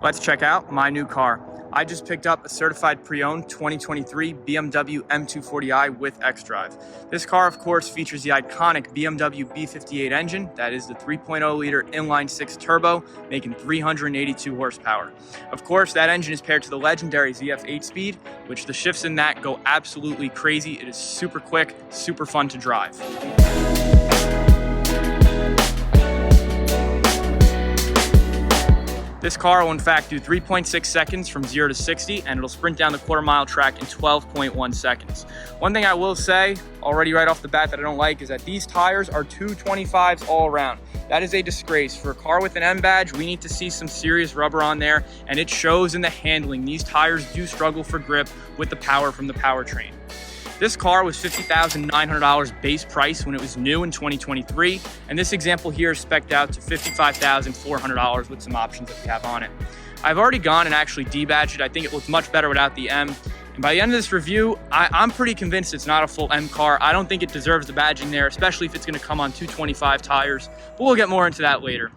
Let's check out my new car. I just picked up a certified pre-owned 2023 BMW M240i with Xdrive. This car, of course, features the iconic BMW B58 engine. That is the 3.0-liter inline-six turbo, making 382 horsepower. Of course, that engine is paired to the legendary ZF 8-speed, which the shifts in that go absolutely crazy. It is super quick, super fun to drive. This car will in fact do 3.6 seconds from 0 to 60, and it'll sprint down the quarter-mile track in 12.1 seconds. One thing I will say already right off the bat that I don't like is that these tires are 225s all around. That is a disgrace. For a car with an M badge, we need to see some serious rubber on there, and it shows in the handling. These tires do struggle for grip with the power from the powertrain. This car was $50,900 base price when it was new in 2023, and this example here is spec'd out to $55,400 with some options that we have on it. I've already gone and actually debadged it. I think it looks much better without the M. And by the end of this review, I'm pretty convinced it's not a full M car. I don't think it deserves the badging there, especially if it's gonna come on 225 tires, but we'll get more into that later.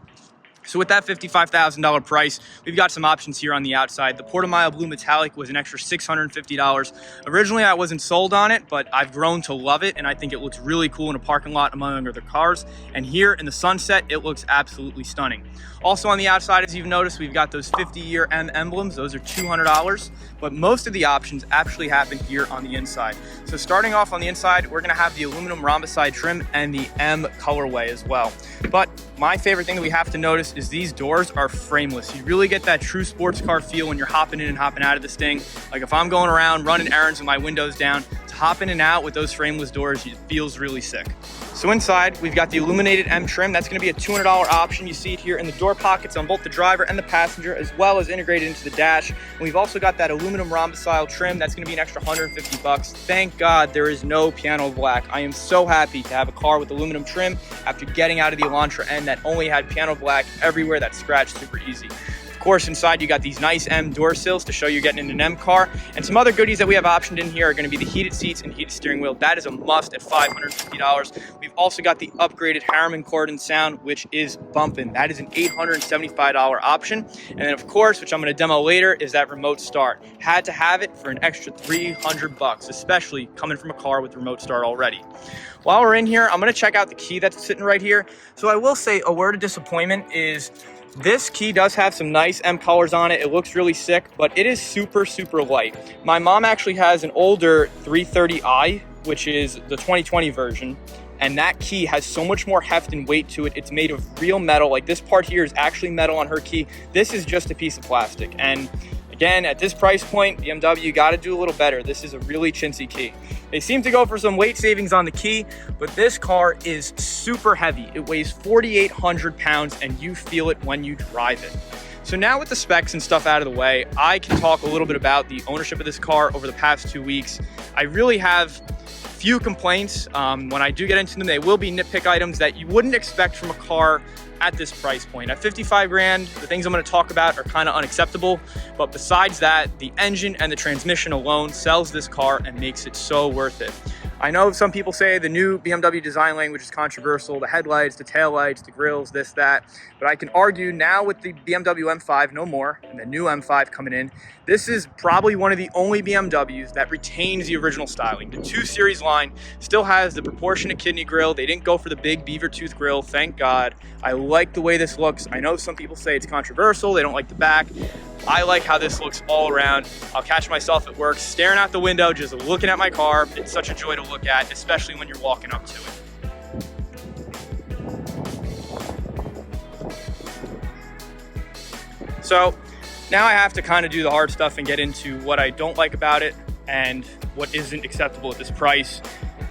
So with that $55,000 price, we've got some options here on the outside. The Portamile Blue Metallic was an extra $650. Originally, I wasn't sold on it, but I've grown to love it, and I think it looks really cool in a parking lot among other cars. And here in the sunset, it looks absolutely stunning. Also on the outside, as you've noticed, we've got those 50-year M emblems. Those are $200, but most of the options actually happen here on the inside. So starting off on the inside, we're gonna have the aluminum rhombicide trim and the M colorway as well. But my favorite thing that we have to notice is these doors are frameless. You really get that true sports car feel when you're hopping in and hopping out of this thing. Like if I'm going around running errands with my windows down, to hop in and out with those frameless doors, it feels really sick. So inside, we've got the illuminated M trim. That's gonna be a $200 option. You see it here in the door pockets on both the driver and the passenger, as well as integrated into the dash. And we've also got that aluminum rhombicide trim. That's gonna be an extra $150. Thank God there is no piano black. I am so happy to have a car with aluminum trim after getting out of the Elantra N that only had piano black everywhere. That scratched super easy. Of course, inside you got these nice M door sills to show you're getting in an M car, and some other goodies that we have optioned in here are going to be the heated seats and heated steering wheel. That is a must at $550. We've also got the upgraded Harman Kardon sound, which is bumping. That is an $875 option. And then of course, which I'm going to demo later, is that remote start. Had to have it for an extra $300, especially coming from a car with remote start already. While we're in here, I'm going to check out the key that's sitting right here. So I will say a word of disappointment is this key does have some nice M colors on it. It looks really sick, but it is super, super light. My mom actually has an older 330i, which is the 2020 version, and that key has so much more heft and weight to it. It's made of real metal. Like this part here is actually metal on her key. This is just a piece of plastic. And again, at this price point, BMW, got to do a little better. This is a really chintzy key. They seem to go for some weight savings on the key, but this car is super heavy. It weighs 4,800 pounds, and you feel it when you drive it. So now with the specs and stuff out of the way, I can talk a little bit about the ownership of this car over the past 2 weeks. I really have few complaints. When I do get into them, they will be nitpick items that you wouldn't expect from a car at this price point. At 55 grand, the things I'm going to talk about are kind of unacceptable, but besides that, the engine and the transmission alone sells this car and makes it so worth it. I know some people say the new BMW design language is controversial, the headlights, the taillights, the grills, this, that, but I can argue now with the BMW M5 no more, and the new M5 coming in, this is probably one of the only BMWs that retains the original styling. The 2 Series line still has the proportionate kidney grille. They didn't go for the big beaver tooth grille, thank God. I like the way this looks. I know some people say it's controversial, they don't like the back. I like how this looks all around. I'll catch myself at work staring out the window, just looking at my car. It's such a joy to look at, especially when you're walking up to it. So now I have to kind of do the hard stuff and get into what I don't like about it and what isn't acceptable at this price.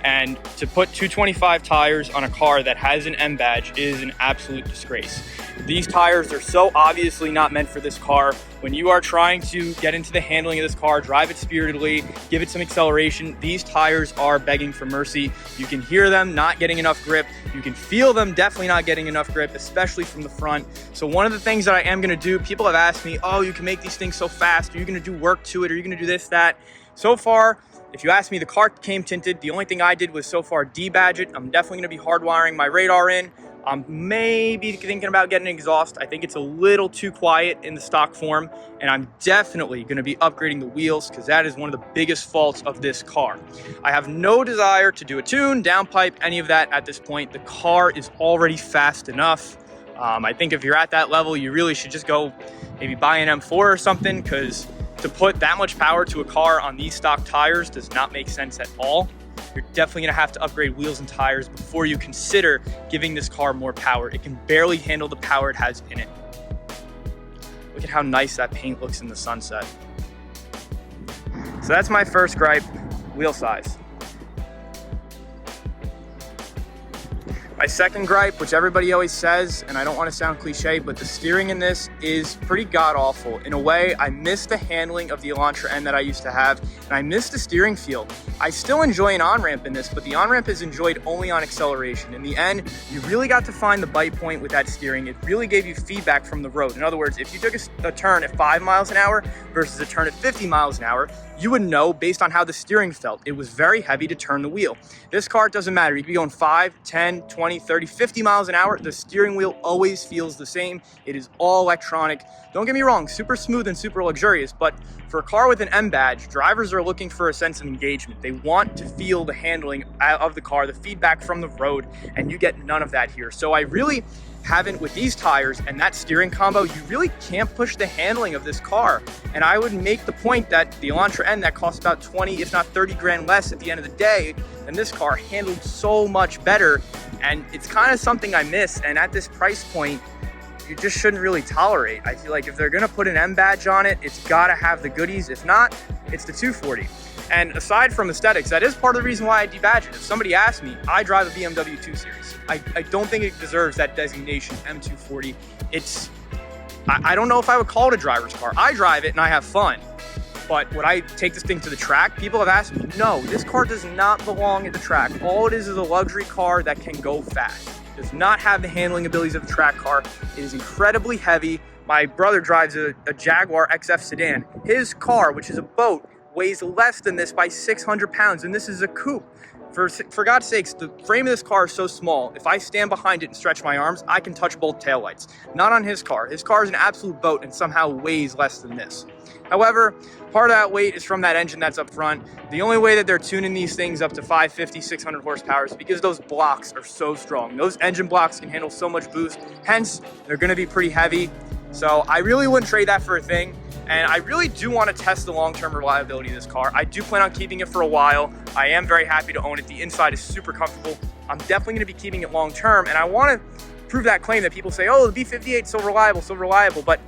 And to put 225 tires on a car that has an M badge is an absolute disgrace. These tires are so obviously not meant for this car. When you are trying to get into the handling of this car, drive it spiritedly, give it some acceleration, these tires are begging for mercy. You can hear them not getting enough grip. You can feel them definitely not getting enough grip, especially from the front. So one of the things that I am gonna do, people have asked me, oh, you can make these things so fast. Are you gonna do work to it? Are you gonna do this, that? So far, if you ask me, the car came tinted. The only thing I did was so far debadge it. I'm definitely gonna be hardwiring my radar in, I'm maybe thinking about getting an exhaust. I think it's a little too quiet in the stock form, and I'm definitely gonna be upgrading the wheels because that is one of the biggest faults of this car. I have no desire to do a tune, downpipe, any of that at this point. The car is already fast enough. I think if you're at that level, you really should just go maybe buy an M4 or something, because to put that much power to a car on these stock tires does not make sense at all. You're definitely gonna have to upgrade wheels and tires before you consider giving this car more power. It can barely handle the power it has in it. Look at how nice that paint looks in the sunset. So that's my first gripe, wheel size. My second gripe, which everybody always says, and I don't want to sound cliche, but the steering in this is pretty god-awful. In a way, I miss the handling of the Elantra N that I used to have, and I miss the steering feel. I still enjoy an on-ramp in this, but the on-ramp is enjoyed only on acceleration. In the end, you really got to find the bite point with that steering. It really gave you feedback from the road. In other words, if you took a turn at 5 miles an hour versus a turn at 50 miles an hour, you would know based on how the steering felt. It was very heavy to turn the wheel. This car, it doesn't matter. You could be going 5, 10, 20, 30, 50 miles an hour. The steering wheel always feels the same. It is all electronic. Don't get me wrong, super smooth and super luxurious, but for a car with an M badge, drivers are looking for a sense of engagement. They want to feel the handling of the car, the feedback from the road, and you get none of that here. So I really haven't, with these tires and that steering combo, you really can't push the handling of this car. And I would make the point that the Elantra N that costs about 20, if not 30 grand less at the end of the day, and this car handled so much better. And it's kind of something I miss. And at this price point, you just shouldn't really tolerate. I feel like if they're gonna put an M badge on it, it's gotta have the goodies. If not, it's the 240. And aside from aesthetics, that is part of the reason why I debadge it. If somebody asks me, I drive a BMW 2 Series. I don't think it deserves that designation, M240. I don't know if I would call it a driver's car. I drive it and I have fun. But would I take this thing to the track? People have asked me, no, this car does not belong at the track. All it is a luxury car that can go fast. It does not have the handling abilities of a track car. It is incredibly heavy. My brother drives a Jaguar XF sedan. His car, which is a boat, weighs less than this by 600 pounds, and this is a coupe. For God's sakes, the frame of this car is so small, if I stand behind it and stretch my arms, I can touch both taillights. Not on his car. His car is an absolute boat and somehow weighs less than this. However, part of that weight is from that engine that's up front. The only way that they're tuning these things up to 550, 600 horsepower is because those blocks are so strong. Those engine blocks can handle so much boost, hence they're gonna be pretty heavy. So I really wouldn't trade that for a thing. And I really do want to test the long-term reliability of this car. I do plan on keeping it for a while. I am very happy to own it. The inside is super comfortable. I'm definitely going to be keeping it long-term. And I want to prove that claim that people say, oh, the B58 is so reliable. But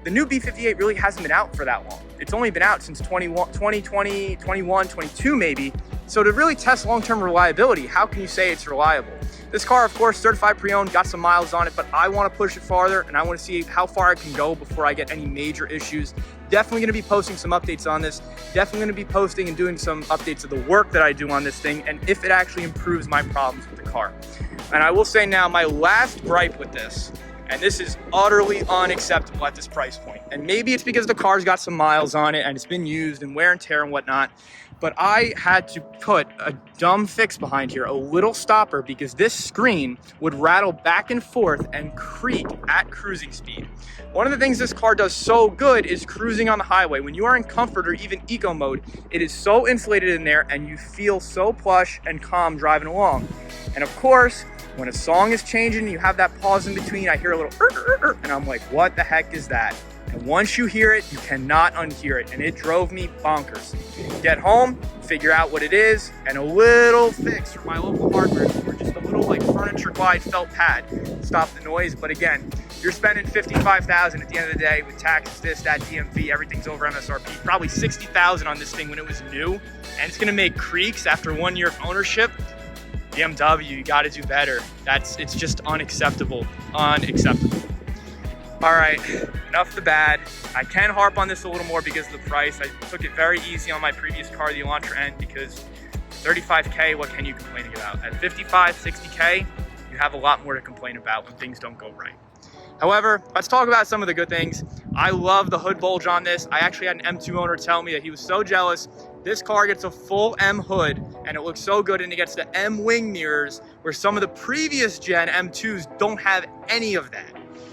the new B58 really hasn't been out for that long. It's only been out since 2020, 21, 22 maybe. So to really test long-term reliability, how can you say it's reliable? This car, of course, certified pre-owned, got some miles on it, but I want to push it farther and I want to see how far I can go before I get any major issues. Definitely going to be posting some updates on this. Definitely going to be posting and doing some updates of the work that I do on this thing and if it actually improves my problems with the car. And I will say now, my last gripe with this, and this is utterly unacceptable at this price point. And maybe it's because the car's got some miles on it and it's been used and wear and tear and whatnot. But I had to put a dumb fix behind here, a little stopper, because this screen would rattle back and forth and creak at cruising speed. One of the things this car does so good is cruising on the highway. When you are in comfort or even eco mode, it is so insulated in there and you feel so plush and calm driving along. And of course, when a song is changing, you have that pause in between, I hear a little and I'm like, what the heck is that? And once you hear it, you cannot unhear it. And it drove me bonkers. Get home, figure out what it is, and a little fix from my local hardware store, just a little like furniture glide felt pad, stop the noise. But again, you're spending $55,000 at the end of the day with taxes, this, that, DMV, everything's over MSRP, probably $60,000 on this thing when it was new. And it's gonna make creaks after 1 year of ownership. BMW, you gotta do better. It's just unacceptable, unacceptable. All right, enough the bad. I can harp on this a little more because of the price. I took it very easy on my previous car, the Elantra N, because 35K, what can you complain about? At 55, 60K, you have a lot more to complain about when things don't go right. However, let's talk about some of the good things. I love the hood bulge on this. I actually had an M2 owner tell me that he was so jealous. This car gets a full M hood and it looks so good, and it gets the M wing mirrors where some of the previous gen M2s don't have any of that.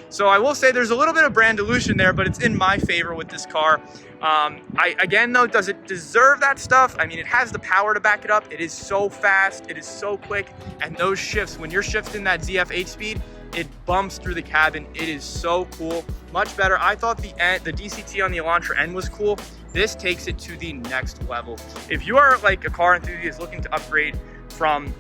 So I will say there's a little bit of brand dilution there, but it's in my favor with this car. Again though, does it deserve that stuff? I mean, it has the power to back it up. It is so fast, it is so quick, and those shifts, when you're shifting that ZF 8-speed, it bumps through the cabin. It is so cool, much better. I thought the DCT on the Elantra N was cool. This takes it to the next level. If you are like a car enthusiast looking to upgrade from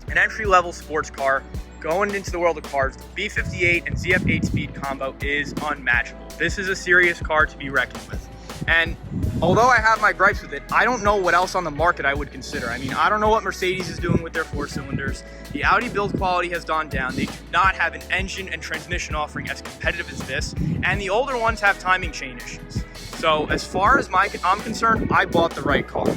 an entry-level sports car, going into the world of cars, the B58 and ZF 8-speed combo is unmatchable. This is a serious car to be reckoned with. And although I have my gripes with it, I don't know what else on the market I would consider. I mean, I don't know what Mercedes is doing with their 4-cylinders. The Audi build quality has gone down. They do not have an engine and transmission offering as competitive as this. And the older ones have timing chain issues. So as far as I'm concerned, I bought the right car.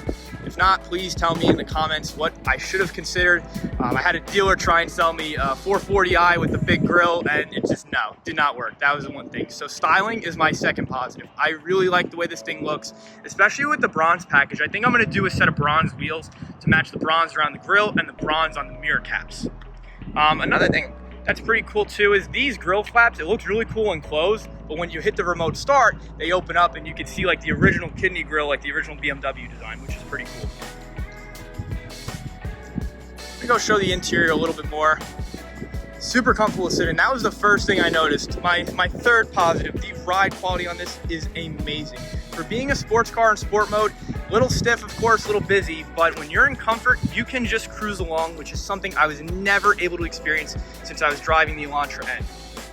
If not, please tell me in the comments what I should have considered. I had a dealer try and sell me a 440i with the big grill, and it just, no, did not work. That was the one thing. So styling is my second positive. I really like the way this thing looks, especially with the bronze package. I think I'm gonna do a set of bronze wheels to match the bronze around the grill and the bronze on the mirror caps. Another thing that's pretty cool too is these grill flaps. It looks really cool and closed, but when you hit the remote start, they open up and you can see like the original kidney grill, like the original BMW design, which is pretty cool. Let me go show the interior a little bit more. Super comfortable to sit in. That was the first thing I noticed. My third positive, the ride quality on this is amazing. For being a sports car in sport mode, a little stiff, of course, a little busy, but when you're in comfort, you can just cruise along, which is something I was never able to experience since I was driving the Elantra N.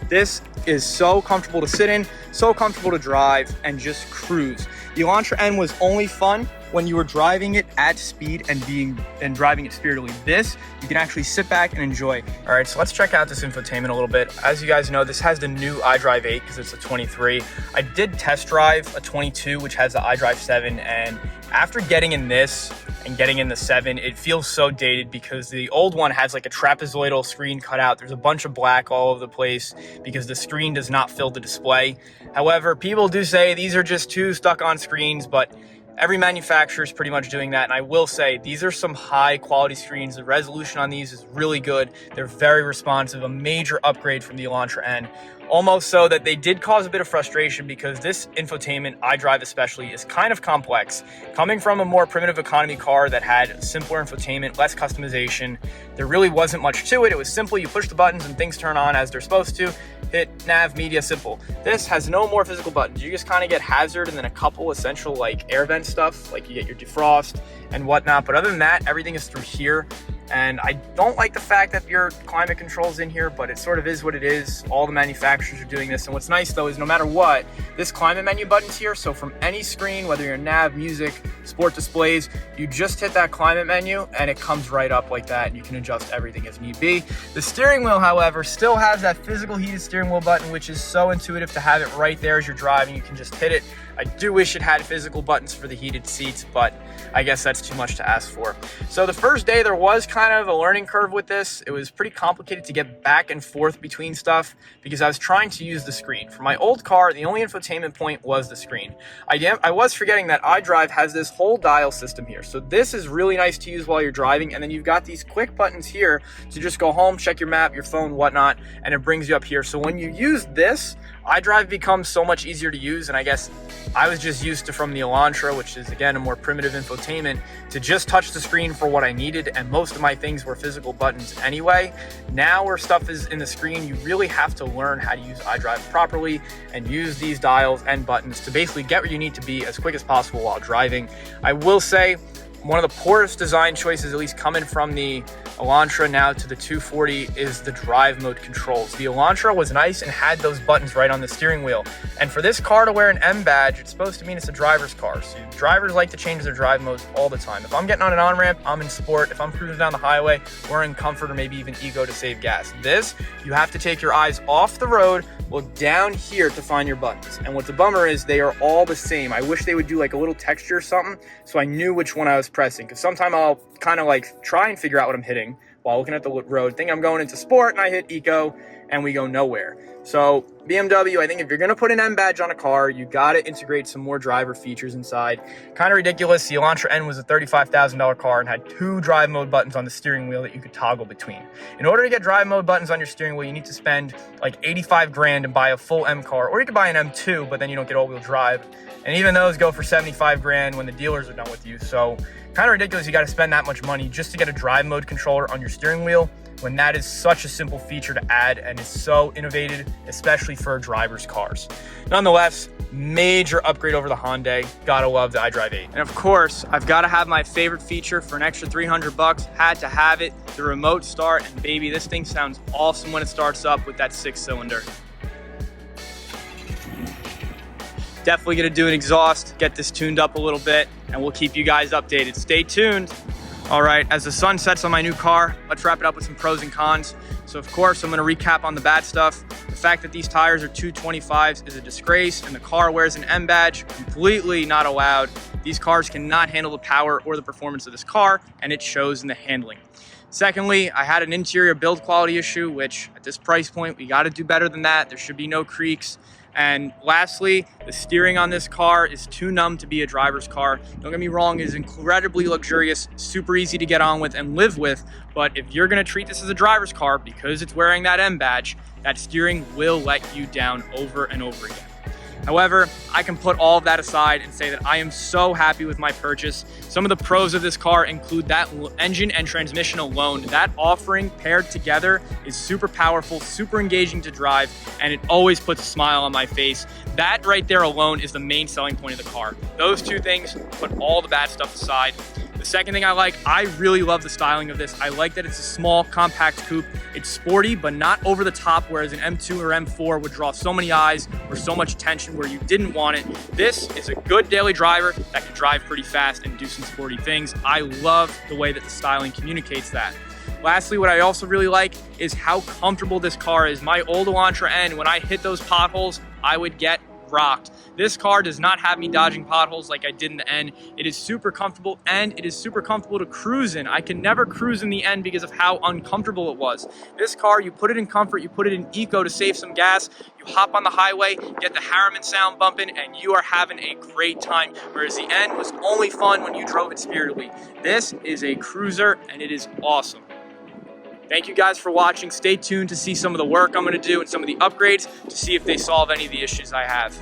This is so comfortable to sit in, so comfortable to drive, and just cruise. The Elantra N was only fun when you were driving it at speed and driving it spiritedly. This, you can actually sit back and enjoy. All right, so let's check out this infotainment a little bit. As you guys know, this has the new iDrive 8 because it's a 23. I did test drive a 22, which has the iDrive 7, and after getting in this and getting in the 7, it feels so dated because the old one has like a trapezoidal screen cut out. There's a bunch of black all over the place because the screen does not fill the display. However, people do say these are just two stuck-on screens, but every manufacturer is pretty much doing that, and I will say these are some high quality screens. The resolution on these is really good. They're very responsive, a major upgrade from the Elantra N. Almost so that they did cause a bit of frustration because this infotainment, iDrive especially, is kind of complex. Coming from a more primitive economy car that had simpler infotainment, less customization, there really wasn't much to it. It was simple, you push the buttons and things turn on as they're supposed to. Hit nav, media, simple. This has no more physical buttons. You just kind of get hazard and then a couple essential like air vent stuff, like you get your defrost and whatnot. But other than that, everything is through here. And I don't like the fact that your climate control's in here, but it sort of is what it is. All the manufacturers are doing this. And what's nice though is no matter what, this climate menu button's here. So from any screen, whether you're nav, music, sport displays, you just hit that climate menu and it comes right up like that. And you can adjust everything as need be. The steering wheel, however, still has that physical heated steering wheel button, which is so intuitive to have it right there as you're driving. You can just hit it. I do wish it had physical buttons for the heated seats, but I guess that's too much to ask for. So the first day there was kind of a learning curve with this. It was pretty complicated to get back and forth between stuff because I was trying to use the screen. For my old car, the only infotainment point was the screen. I was forgetting that iDrive has this whole dial system here. So this is really nice to use while you're driving, and then you've got these quick buttons here to just go home, check your map, your phone, whatnot, and it brings you up here. So when you use this, iDrive becomes so much easier to use, and I guess I was just used to, from the Elantra, which is again a more primitive infotainment, to just touch the screen for what I needed, and most of my things were physical buttons anyway. Now where stuff is in the screen, you really have to learn how to use iDrive properly and use these dials and buttons to basically get where you need to be as quick as possible while driving. I will say one of the poorest design choices, at least coming from the Elantra now to the 240, is the drive mode controls. The Elantra was nice and had those buttons right on the steering wheel. And for this car to wear an M badge, it's supposed to mean it's a driver's car. So drivers like to change their drive modes all the time. If I'm getting on an on-ramp, I'm in sport. If I'm cruising down the highway, we're in comfort or maybe even eco to save gas. This, you have to take your eyes off the road, look down here to find your buttons. And what's a bummer is they are all the same. I wish they would do like a little texture or something so I knew which one I was pressing, because sometimes I'll kind of like try and figure out what I'm hitting while looking at the road, think I'm going into sport, and I hit eco, and we go nowhere. So BMW, I think if you're gonna put an M badge on a car, you gotta integrate some more driver features inside. Kind of ridiculous, the Elantra N was a $35,000 car and had 2 drive mode buttons on the steering wheel that you could toggle between. In order to get drive mode buttons on your steering wheel, you need to spend like 85 grand and buy a full M car, or you could buy an M2, but then you don't get all-wheel drive. And even those go for 75 grand when the dealers are done with you. So kind of ridiculous, you gotta spend that much money just to get a drive mode controller on your steering wheel, when that is such a simple feature to add and is so innovative, especially for driver's cars. Nonetheless, major upgrade over the Hyundai. Gotta love the iDrive 8. And of course, I've gotta have my favorite feature for an extra 300 bucks. Had to have it, the remote start. And baby, this thing sounds awesome when it starts up with that 6-cylinder. Definitely gonna do an exhaust, get this tuned up a little bit, and we'll keep you guys updated. Stay tuned. All right, as the sun sets on my new car, let's wrap it up with some pros and cons. So of course, I'm gonna recap on the bad stuff. The fact that these tires are 225s is a disgrace, and the car wears an M badge, completely not allowed. These cars cannot handle the power or the performance of this car, and it shows in the handling. Secondly, I had an interior build quality issue, which at this price point, we gotta do better than that. There should be no creaks. And lastly, the steering on this car is too numb to be a driver's car. Don't get me wrong, it is incredibly luxurious, super easy to get on with and live with, but if you're gonna treat this as a driver's car because it's wearing that M badge, that steering will let you down over and over again. However, I can put all of that aside and say that I am so happy with my purchase. Some of the pros of this car include that engine and transmission alone. That offering paired together is super powerful, super engaging to drive, and it always puts a smile on my face. That right there alone is the main selling point of the car. Those two things, put all the bad stuff aside. The second thing I really love the styling of this. I like that it's a small, compact coupe. It's sporty, but not over the top, whereas an M2 or M4 would draw so many eyes or so much attention where you didn't want it. This is a good daily driver that can drive pretty fast and do some sporty things. I love the way that the styling communicates that. Lastly, what I also really like is how comfortable this car is. My old Elantra N, when I hit those potholes, I would get rocked. This car does not have me dodging potholes like I did in the N. It is super comfortable, and it is super comfortable to cruise in. I can never cruise in the N because of how uncomfortable it was. This car, you put it in comfort, you put it in eco to save some gas, you hop on the highway, get the Harriman sound bumping, and you are having a great time. Whereas the N was only fun when you drove it spiritedly. This is a cruiser, and it is awesome. Thank you guys for watching. Stay tuned to see some of the work I'm gonna do and some of the upgrades to see if they solve any of the issues I have.